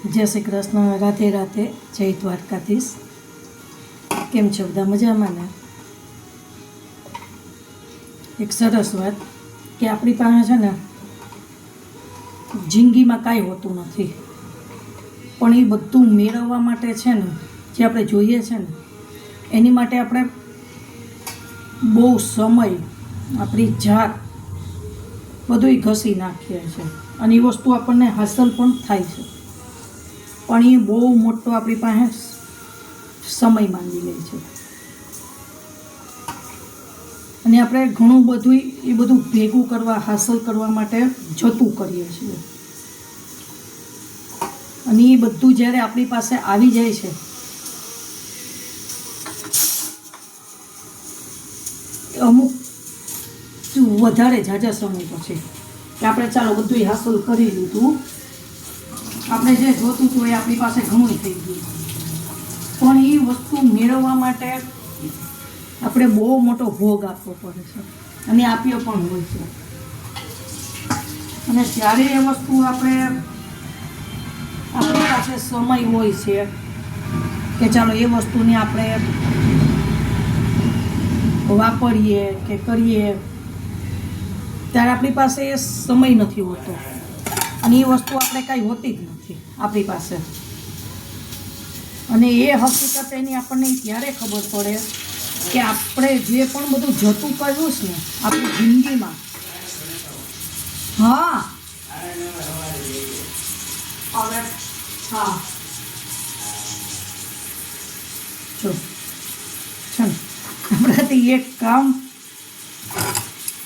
જય શ્રી કૃષ્ણ, રાધે રાધે, જય દ્વારકાધીશ। કેમ છો બધા? મજામાં ને? એક સરસ વાત કે આપણી પાસે છે ને જિંદગીમાં કાંઈ હોતું નથી, પણ એ બધું મેળવવા માટે છે ને જે આપણે જોઈએ છે ને એની માટે આપણે બહુ સમય, આપણી જાત બધું ઘસી નાખીએ છીએ અને એ વસ્તુ આપણને હાંસલ પણ થાય છે, પણ એ બહુ મોટો આપણી પાસે સમય માંગી લે છે અને આપણે ઘણું બધું એ બધું ભેગું કરવા, હાંસલ કરવા માટે જતું કરીએ છીએ અને એ બધું જ્યારે આપણી પાસે આવી જાય છે અમુક વધારે ઝાઝા સમય પછી કે આપણે ચાલો બધું હાંસલ કરી લીધું, આપણે જે જોતું હતું એ આપણી પાસે ઘણું થઈ ગયું, પણ એ વસ્તુ મેળવવા માટે આપણે બહુ મોટો ભોગ આપવો પડે છે અને આપ્યો પણ હોય છે। અને જ્યારે એ વસ્તુ આપણી પાસે સમય હોય છે કે ચાલો એ વસ્તુને આપણે વાપરીએ કે કરીએ, ત્યારે આપણી પાસે એ સમય નથી હોતો અને એ વસ્તુ આપણે કાંઈ હોતી જ નથી આપણી પાસે। અને એ હકીકત એની આપણને ત્યારે ખબર પડે કે આપણે જે પણ બધું જતું કર્યું છે ને આપણી જિંદગીમાં, હા હવે હા જો છે ને આપણાથી એક કામ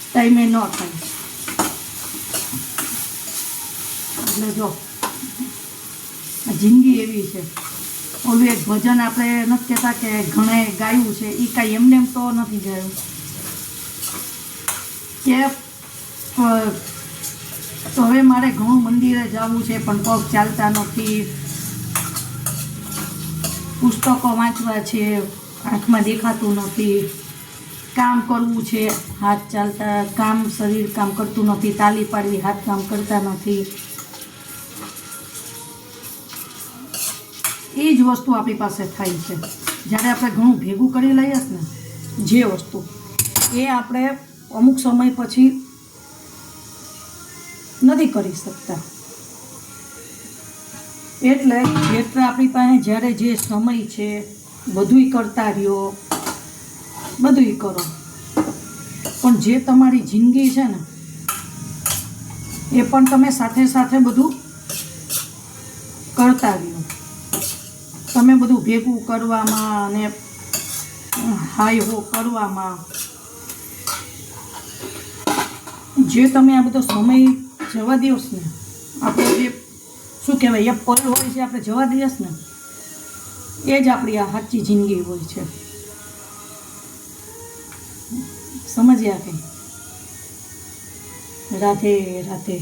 ટાઈમે ન થાય, એટલે જો આ જિંદગી એવી છે। ઓલું એક ભજન આપણે નથી કહેતા કે ઘણે ગાયું છે, એ કાંઈ એમને એમ તો નથી ગાયું કે તો હવે મારે ઘણું મંદિરે જવું છે પણ પગ ચાલતા નથી, પુસ્તકો વાંચવા છે, આંખમાં દેખાતું નથી, કામ કરવું છે, હાથ ચાલતા, કામ શરીર કામ કરતું નથી, તાલી પાડવી હાથ કામ કરતા નથી। એ જ વસ્તુ આપણી પાસે થાય છે જ્યારે આપણે ઘણું ભેગું કરી લઈએ ને જે વસ્તુ, એ આપણે અમુક સમય પછી નથી કરી શકતા। એટલે જેટલા આપણી પાસે જ્યારે જે સમય છે બધુંય કરતા રહ્યો, બધુંય કરો, પણ જે તમારી જિંદગી છે ને એ પણ તમે સાથે સાથે બધું કરતા રહ્યો। તમે બધું ભેગું કરવામાં અને હાય હો કરવામાં, જે તમે આ બધો સમય જવા દો ને, આપણે જે શું કહેવાય એ પલ હોય છે આપણે જવા દઈએ ને, એ જ આપણી આ સાચી જિંદગી હોય છે। સમજ્યા કંઈ? રાધે રાધે।